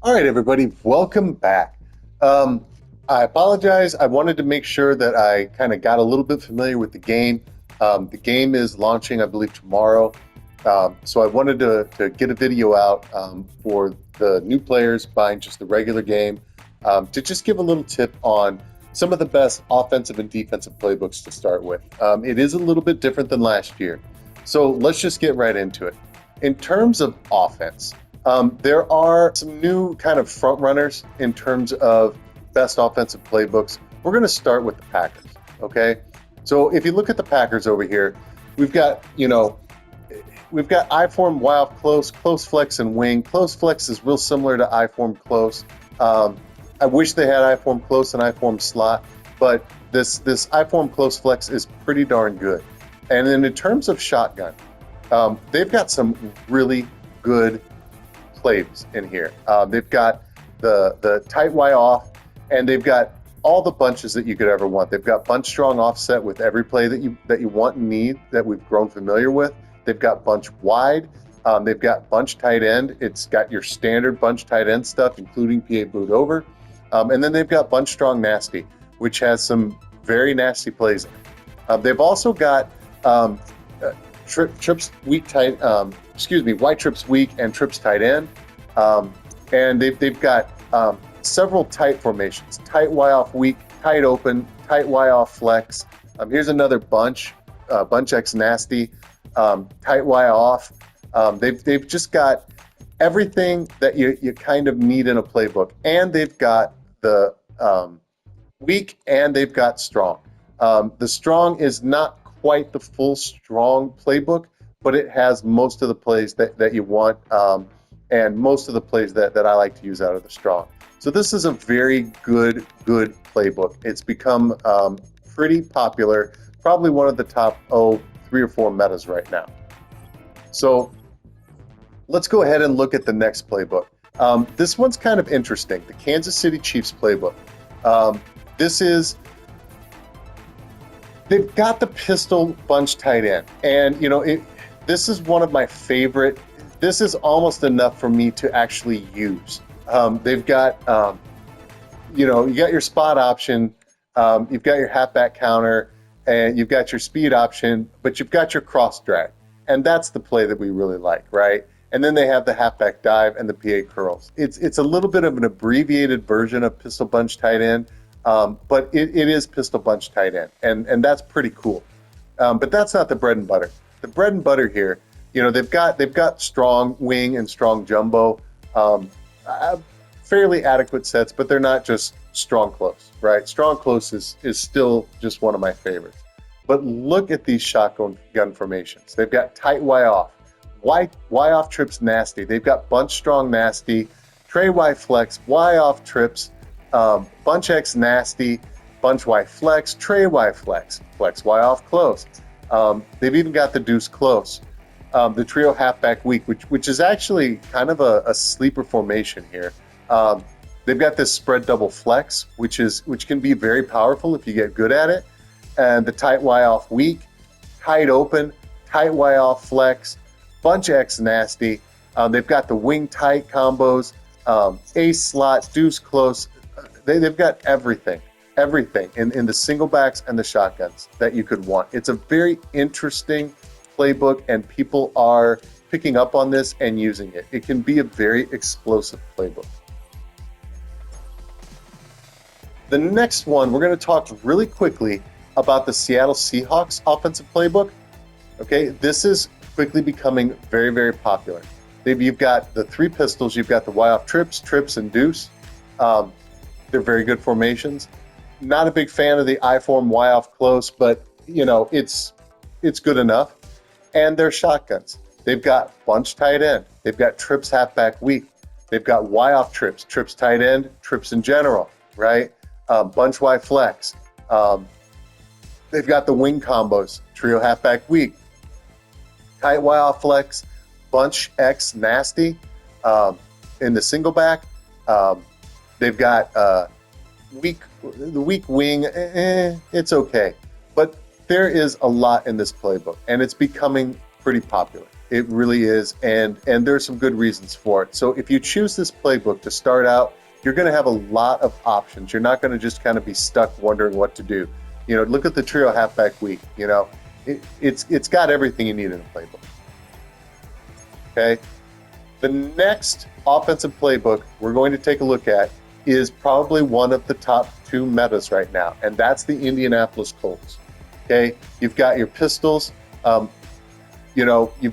All right, everybody, welcome back. Um, I apologize. I wanted to make sure that I kind of got a little bit familiar with the game. The game is launching, I believe, tomorrow. So I wanted to get a video out for the new players buying just the regular game to just give a little tip on some of the best offensive and defensive playbooks to start with. It is a little bit different than last year. So let's just get right into it. In terms of offense, there are some new kind of front runners in terms of best offensive playbooks. We're going to start with the Packers, okay? So if you look at the Packers over here, we've got I form, Y off close, close flex, and wing. Close flex is real similar to I form close. I wish they had I form close and I form slot, but this I form close flex is pretty darn good. And then in terms of shotgun, they've got some really good plays in here. They've got the tight Y off, and they've got all the bunches that you could ever want. They've got bunch strong offset with every play that you want and need that we've grown familiar with. They've got bunch wide. They've got bunch tight end. It's got your standard bunch tight end stuff, including PA boot over. And then they've got bunch strong nasty, which has some very nasty plays in it. They've also got trips weak tight, Y trips weak and trips tight end. And they've got several tight formations: tight Y off weak, tight open, tight Y off flex. Here's another bunch X nasty, tight Y off. They've just got everything that you kind of need in a playbook, and they've got the weak and they've got strong. The strong is not quite the full strong playbook, but it has most of the plays that you want, and most of the plays that I like to use out of the strong. So this is a very good playbook. It's become pretty popular, probably one of the top 3 or 4 metas right now. So let's go ahead and look at the next playbook. This one's kind of interesting, the Kansas City Chiefs playbook. They've got the pistol bunch tight end, and this is one of my favorite. This is almost enough for me to actually use. They've got, you got your spot option, you've got your halfback counter, and you've got your speed option, but you've got your cross drag, and that's the play that we really like, right? And then they have the halfback dive and the PA curls. It's a little bit of an abbreviated version of pistol bunch tight end. But it is pistol bunch tight end, and that's pretty cool. But that's not the bread and butter. The bread and butter here, they've got strong wing and strong jumbo, fairly adequate sets, but they're not just strong close, right? Strong close is still just one of my favorites. But look at these shotgun gun formations. They've got tight Y off, Y off trips nasty. They've got bunch strong nasty, tray Y flex, Y off trips. Bunch X nasty, bunch Y flex, tray Y flex, flex Y off close. They've even got the deuce close. The trio halfback weak, which is actually kind of a sleeper formation here. They've got this spread double flex, which can be very powerful if you get good at it. And the tight Y off weak, tight open, tight Y off flex, bunch X nasty. They've got the wing tight combos, ace slot, deuce close. They've got everything in the single backs and the shotguns that you could want. It's a very interesting playbook, and people are picking up on this and using it. It can be a very explosive playbook. The next one, we're going to talk really quickly about the Seattle Seahawks offensive playbook. Okay, this is quickly becoming very, very popular. You've got the 3 pistols. You've got the Y off trips, and deuce. They're very good formations. Not a big fan of the I form Y off close, but it's good enough. And they're shotguns. They've got bunch tight end. They've got trips halfback weak. They've got Y off trips tight end, trips in general, right? Bunch Y flex. They've got the wing combos, trio halfback weak, tight Y off flex, bunch X nasty in the single back. They've got the weak wing, it's okay. But there is a lot in this playbook, and it's becoming pretty popular. It really is, and there's some good reasons for it. So if you choose this playbook to start out, you're going to have a lot of options. You're not going to just kind of be stuck wondering what to do. You know, look at the trio halfback week. You know, it's got everything you need in a playbook. Okay, the next offensive playbook we're going to take a look at is probably one of the top 2 metas right now, and that's the Indianapolis Colts. Okay, you've got your pistols. You know, you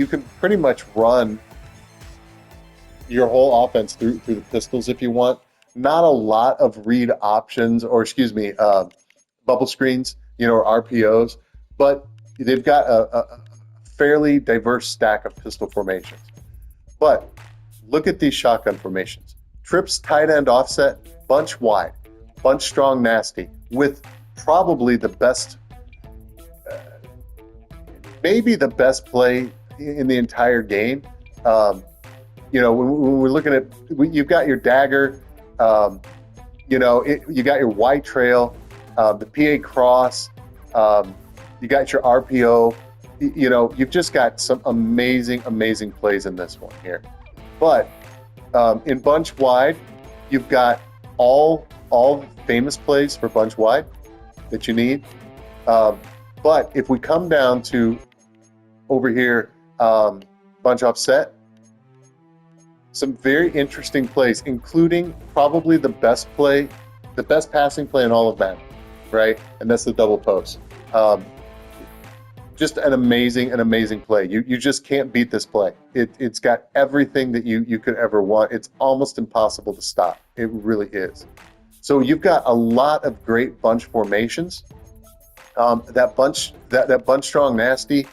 can pretty much run your whole offense through the pistols if you want. Not a lot of read options, or excuse me, bubble screens, you know, or RPOs, but they've got a fairly diverse stack of pistol formations. But look at these shotgun formations: trips, tight end, offset, bunch wide, bunch strong, nasty, with probably the best, maybe the best play in the entire game. You know, when we're looking at, you've got your dagger, you know, you got your white trail, the PA cross, you got your RPO. You know, you've just got some amazing plays in this one here. But in bunch wide, you've got all famous plays for bunch wide that you need. But if we come down to over here, bunch offset, some very interesting plays, including probably the best passing play in all of Madden, right? And that's the double post. Just an amazing play. You just can't beat this play. It's got everything that you could ever want. It's almost impossible to stop. It really is. So you've got a lot of great bunch formations. That bunch strong nasty,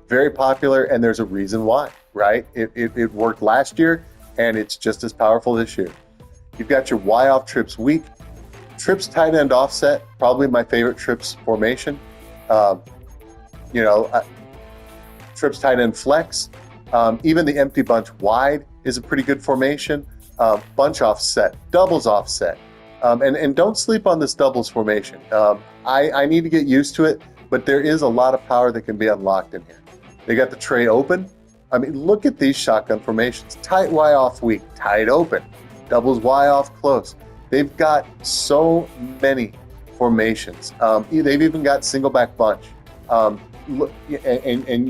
very popular, and there's a reason why, right? It worked last year, and it's just as powerful this year. You've got your Y off trips weak, trips tight end offset, probably my favorite trips formation. You know, trips tight end flex, even the empty bunch wide is a pretty good formation. Bunch offset, doubles offset, and don't sleep on this doubles formation. I need to get used to it, but there is a lot of power that can be unlocked in here. They got the tray open. I mean, look at these shotgun formations: tight Y off weak, tight open, doubles Y off close. They've got so many formations. They've even got single back bunch. And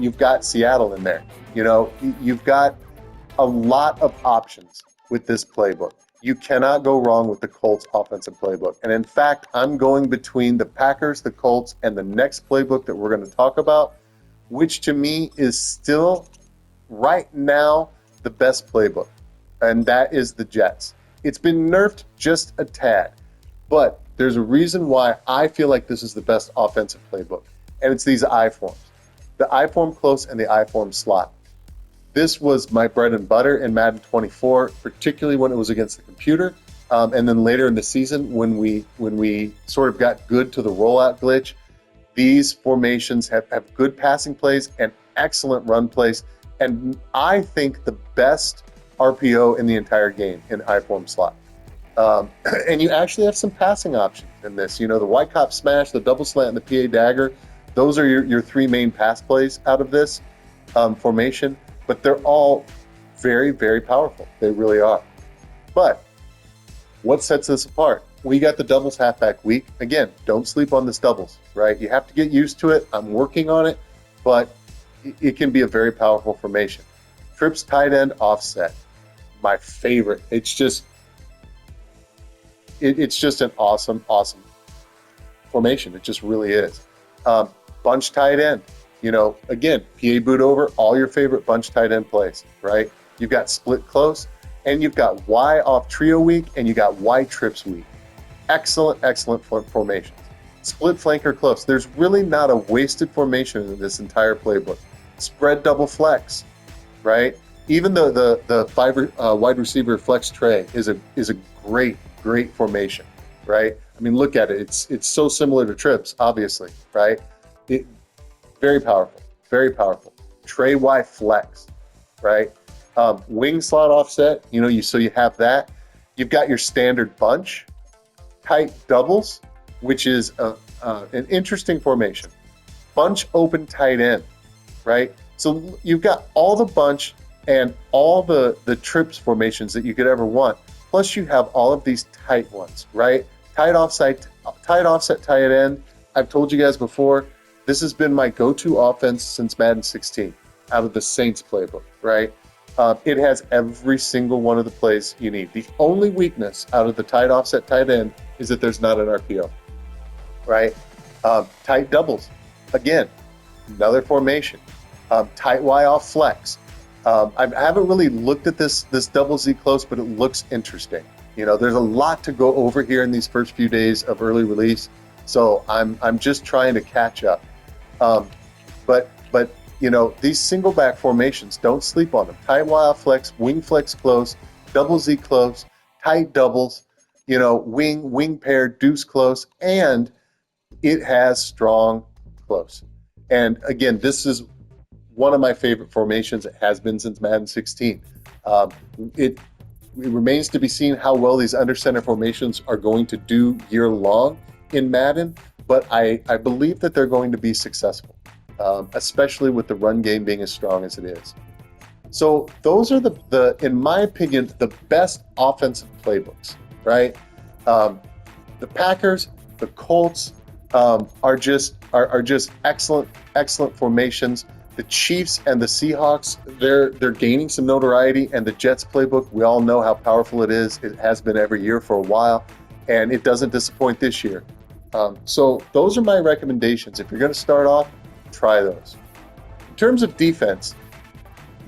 you've got Seattle in there. You know, you've got a lot of options with this playbook. You cannot go wrong with the Colts offensive playbook. And in fact, I'm going between the Packers, the Colts, and the next playbook that we're going to talk about, which to me is still right now the best playbook, and that is the Jets. It's been nerfed just a tad, but there's a reason why I feel like this is the best offensive playbook. And it's these I forms, the I form close and the I form slot. This was my bread and butter in Madden 24, particularly when it was against the computer. And then later in the season, when we sort of got good to the rollout glitch, these formations have good passing plays and excellent run plays. And I think the best RPO in the entire game in I form slot. And you actually have some passing options in this. You know, the white cop smash, the double slant, and the PA dagger. Those are your 3 main pass plays out of this formation, but they're all very powerful. They really are. But what sets this apart? We got the doubles halfback week. Again, don't sleep on this doubles, right? You have to get used to it. I'm working on it, but it can be a very powerful formation. Trips tight end offset, my favorite. It's just an awesome formation. It just really is. Bunch tight end, you know, again, PA boot over, all your favorite bunch tight end plays, right? You've got split close, and you've got Y off trio week, and you got Y trips week. Excellent formations. Split flanker close. There's really not a wasted formation in this entire playbook. Spread double flex, right? Even the wide receiver flex tray is a great formation, right? I mean, look at it. It's so similar to trips, obviously, right? Very powerful. Tray Y flex, right? Wing slot offset. You know, so you have that. You've got your standard bunch, tight doubles, which is an interesting formation. Bunch open tight end, right? So you've got all the bunch and all the trips formations that you could ever want. Plus you have all of these tight ones, right? Tight offset, tight end. I've told you guys before, this has been my go-to offense since Madden 16 out of the Saints playbook, right? It has every single one of the plays you need. The only weakness out of the tight offset tight end is that there's not an RPO, right? Tight doubles, again, another formation. Tight Y off flex. I haven't really looked at this double Z close, but it looks interesting. You know, there's a lot to go over here in these first few days of early release, so I'm just trying to catch up. But you know, these single back formations, don't sleep on them. Tight Y off flex, wing flex close, double Z close, tight doubles, you know, wing pair, deuce close, and it has strong close. And again, this is one of my favorite formations. It has been since Madden 16. It remains to be seen how well these under center formations are going to do year long in Madden, but I believe that they're going to be successful, especially with the run game being as strong as it is. So those are the in my opinion, the best offensive playbooks, right? The Packers, the Colts are just excellent formations. The Chiefs and the Seahawks, they're gaining some notoriety, and the Jets playbook, we all know how powerful it is. It has been every year for a while, and it doesn't disappoint this year. So those are my recommendations. If you're going to start off, try those. In terms of defense,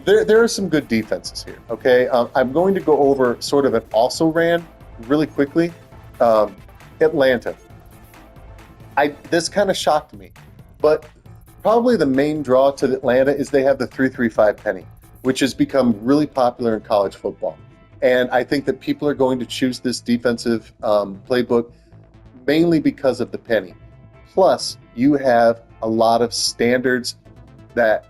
there are some good defenses here, okay? I'm going to go over sort of an also ran really quickly. Atlanta. This kind of shocked me, but probably the main draw to Atlanta is they have the 3-3-5 penny, which has become really popular in college football. And I think that people are going to choose this defensive playbook mainly because of the penny. Plus, you have a lot of standards that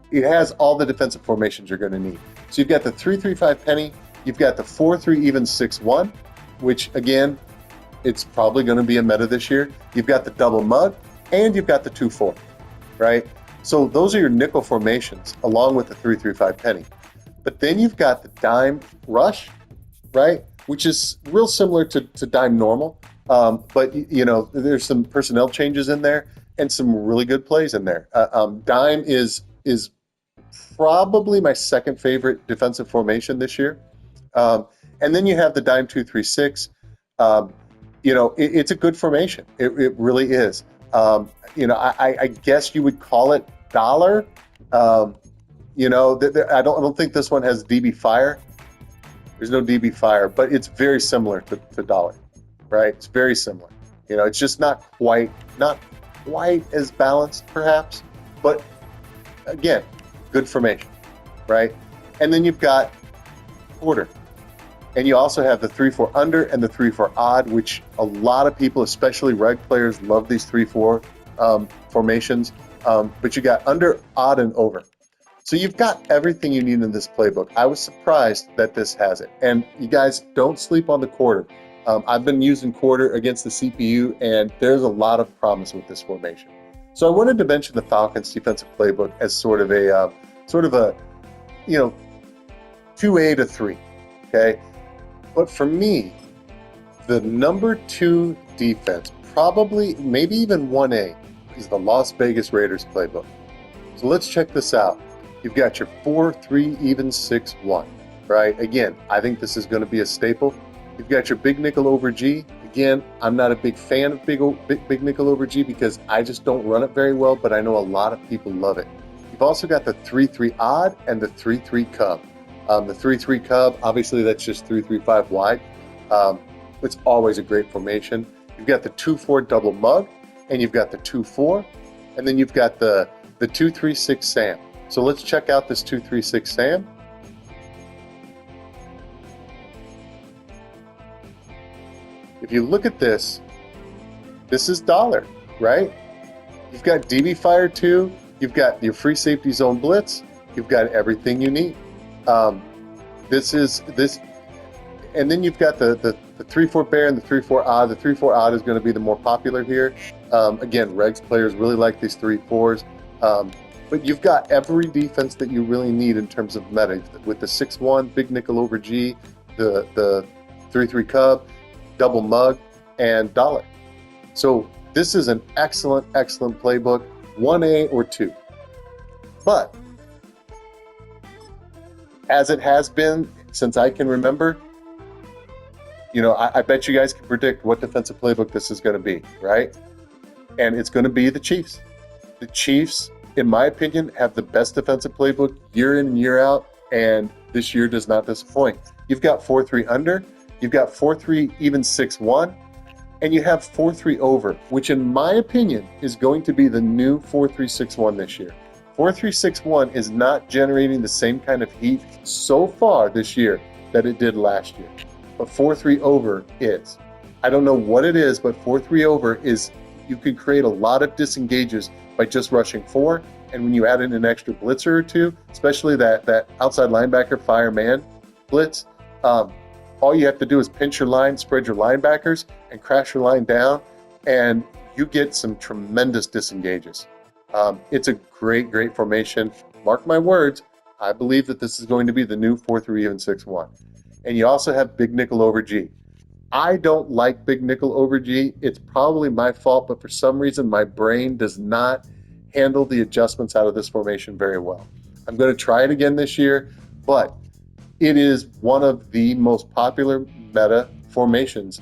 it has all the defensive formations you're going to need. So you've got the 3-3-5 penny, you've got the 4-3 even 6-1, which again, it's probably going to be a meta this year. You've got the double mug, and you've got the 2-4, right? So those are your nickel formations along with the 3-3-5 penny. But then you've got the dime rush, right? Which is real similar to dime normal. But you know, there's some personnel changes in there and some really good plays in there. Dime is probably my second favorite defensive formation this year. And then you have the dime 2-3-6. You know, it's a good formation. It really is. You know, I guess you would call it dollar. You know, I don't think this one has DB fire. There's no DB fire, but it's very similar to dollar, right? It's very similar. You know, it's just not quite as balanced, perhaps, but again, good formation, right? And then you've got quarter. And you also have the 3-4 under and the 3-4 odd, which a lot of people, especially reg players, love these 3-4 formations. But you got under, odd, and over. So you've got everything you need in this playbook. I was surprised that this has it. And you guys, don't sleep on the quarter. I've been using quarter against the CPU, and there's a lot of promise with this formation. So I wanted to mention the Falcons defensive playbook as sort of a, you know, 2A to 3, okay? But for me, the number 2 defense, probably maybe even 1A, is the Las Vegas Raiders playbook. So let's check this out. You've got your 4-3 even 6-1, right? Again, I think this is going to be a staple. You've got your big nickel over G. Again, I'm not a big fan of big nickel over G because I just don't run it very well, but I know a lot of people love it. You've also got the 3-3 odd and the 3-3 cub. The 3-3 cub, obviously that's just 3-3-5 wide. It's always a great formation. You've got the 2-4 double mug, and you've got the 2-4, and then you've got the 2-3-6 Sam. So let's check out this 2-3-6 Sam. If you look at this, this is dollar, right? You've got DB Fire 2, you've got your free safety zone blitz, you've got everything you need. And then you've got the 3-4 bear and the 3-4 odd. The 3-4 odd is going to be the more popular here. Again, regs players really like these 3-4s. But you've got every defense that you really need in terms of meta with the 6-1, big nickel over G, the 3-3 cub, double mug, and dollar. So this is an excellent, excellent playbook, 1A or 2. But as it has been since I can remember, I bet you guys can predict what defensive playbook this is going to be, right? And it's going to be the Chiefs. The Chiefs, in my opinion, have the best defensive playbook year in and year out, and this year does not disappoint. You've got 4-3 under, you've got 4-3 even 6-1, and you have 4-3 over, which in my opinion is going to be the new 4-3-6-1 this year. 4-3-6-1 is not generating the same kind of heat so far this year that it did last year. But 4-3 over is. I don't know what it is, but 4-3 over is, you can create a lot of disengages by just rushing 4. And when you add in an extra blitzer or two, especially that outside linebacker fire man blitz, all you have to do is pinch your line, spread your linebackers, and crash your line down, and you get some tremendous disengages. It's a great, great formation. Mark my words, I believe that this is going to be the new 4-3 even 6-1. And you also have big nickel over G. I don't like big nickel over G. It's probably my fault, but for some reason my brain does not handle the adjustments out of this formation very well. I'm going to try it again this year, but it is one of the most popular meta formations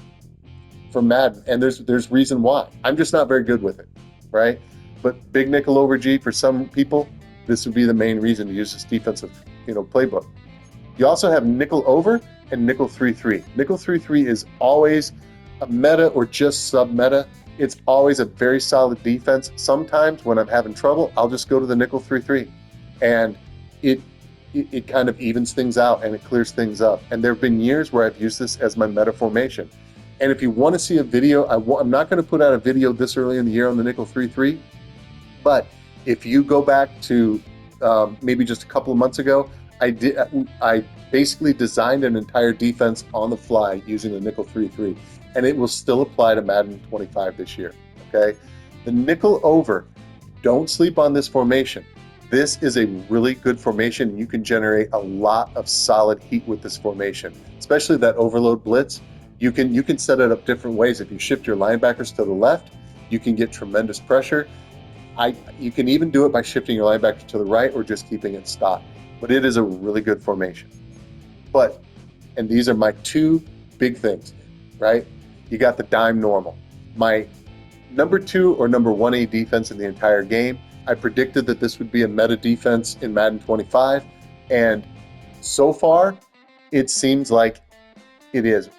for Madden, and there's reason why. I'm just not very good with it, right? But big nickel over G, for some people, this would be the main reason to use this defensive, playbook. You also have nickel over and nickel 3-3. Nickel 3-3 is always a meta or just sub-meta. It's always a very solid defense. Sometimes when I'm having trouble, I'll just go to the nickel 3-3, and it kind of evens things out and it clears things up. And there have been years where I've used this as my meta formation. And if you want to see a video, I'm not going to put out a video this early in the year on the nickel 3-3, but if you go back to maybe just a couple of months ago, I basically designed an entire defense on the fly using the nickel 3-3, and it will still apply to Madden 25 this year, okay? The nickel over, don't sleep on this formation. This is a really good formation. You can generate a lot of solid heat with this formation, especially that overload blitz. You can set it up different ways. If you shift your linebackers to the left, you can get tremendous pressure. You can even do it by shifting your linebackers to the right or just keeping it stock. But it is a really good formation. And these are my two big things, right? You got the dime normal. My number 2 or number 1A defense in the entire game. I predicted that this would be a meta defense in Madden 25, and so far, it seems like it is.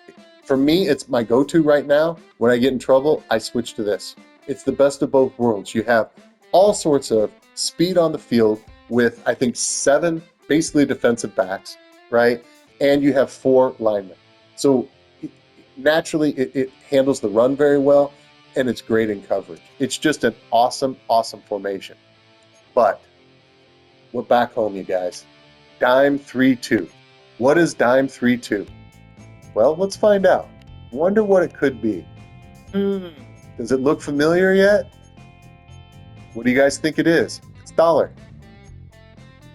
For me, it's my go-to right now. When I get in trouble, I switch to this. It's the best of both worlds. You have all sorts of speed on the field with, I think, 7 basically defensive backs, right? And you have 4 linemen. So naturally, it handles the run very well, and it's great in coverage. It's just an awesome, awesome formation. But we're back home, you guys. Dime 3-2. What is dime 3-2? Well, let's find out. Wonder what it could be. Does it look familiar yet? What do you guys think it is? It's dollar.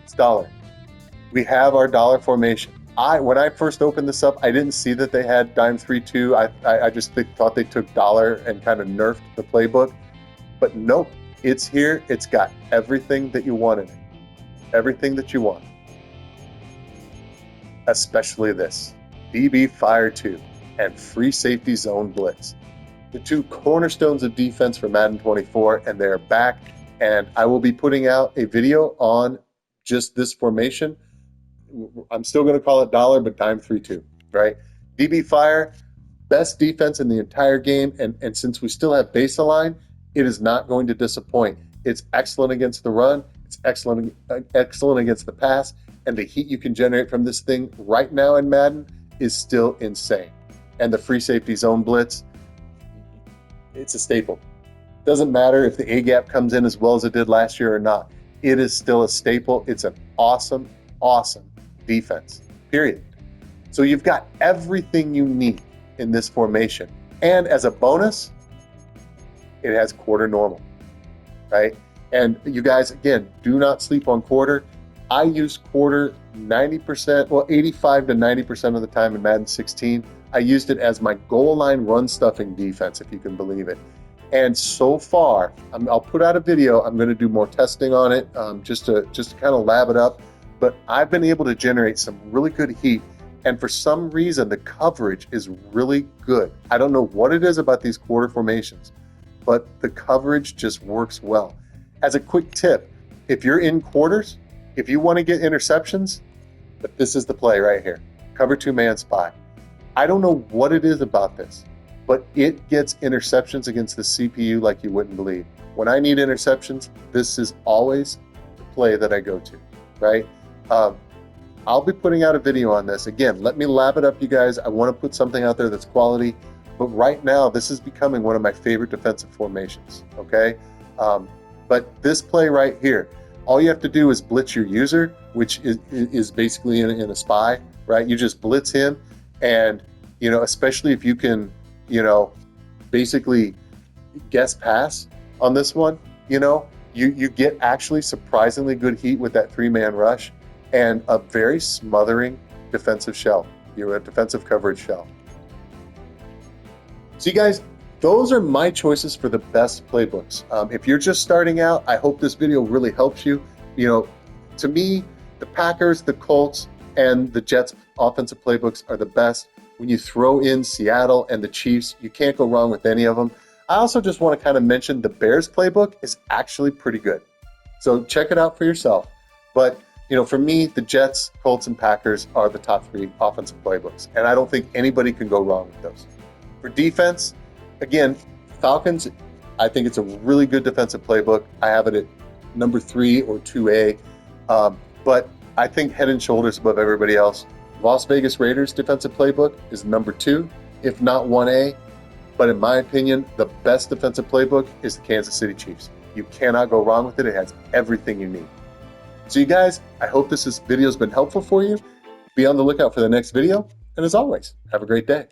It's dollar. We have our dollar formation. When I first opened this up, I didn't see that they had dime 3-2. I just thought they took dollar and kind of nerfed the playbook. But nope, it's here. It's got everything that you wanted. Everything that you want. Especially this. DB Fire 2 and Free Safety Zone Blitz. The 2 cornerstones of defense for Madden 24, and they're back. And I will be putting out a video on just this formation. I'm still going to call it dollar, but dime 3-2, right? DB Fire, best defense in the entire game, and since we still have base align, it is not going to disappoint. It's excellent against the run, it's excellent against the pass, and the heat you can generate from this thing right now in Madden is still insane. And the free safety zone blitz, it's a staple. Doesn't matter if the A-gap comes in as well as it did last year or not. It is still a staple. It's an awesome, awesome defense, period. So you've got everything you need in this formation. And as a bonus, it has quarter normal, right? And you guys, again, do not sleep on quarter. I use quarter 90%, well, 85 to 90% of the time in Madden 16. I used it as my goal line run stuffing defense, if you can believe it. And so far, I'll put out a video. I'm going to do more testing on it, just to kind of lab it up. But I've been able to generate some really good heat. And for some reason, the coverage is really good. I don't know what it is about these quarter formations, but the coverage just works well. As a quick tip, if you're in quarters, if you want to get interceptions, this is the play right here. Cover 2-man spy. I don't know what it is about this, but it gets interceptions against the CPU like you wouldn't believe. When I need interceptions, this is always the play that I go to, right? I'll be putting out a video on this. Again, let me lab it up, you guys. I want to put something out there that's quality, but right now, this is becoming one of my favorite defensive formations, okay? But this play right here, all you have to do is blitz your user, which is basically in a spy, right? You just blitz him, and, you know, especially if you can, you know, basically guess pass on this one, you know, you get actually surprisingly good heat with that 3-man rush and a very smothering defensive shell. You're a defensive coverage shell. So you guys, those are my choices for the best playbooks. If you're just starting out, I hope this video really helps you. You know, to me, the Packers, the Colts, and the Jets offensive playbooks are the best. When you throw in Seattle and the Chiefs, you can't go wrong with any of them. I also just want to kind of mention the Bears playbook is actually pretty good. So check it out for yourself. But, you know, for me, the Jets, Colts, and Packers are the top 3 offensive playbooks. And I don't think anybody can go wrong with those. For defense, again, Falcons, I think it's a really good defensive playbook. I have it at number 3 or 2A. But I think head and shoulders above everybody else. Las Vegas Raiders defensive playbook is number 2, if not 1A. But in my opinion, the best defensive playbook is the Kansas City Chiefs. You cannot go wrong with it. It has everything you need. So you guys, I hope this video has been helpful for you. Be on the lookout for the next video. And as always, have a great day.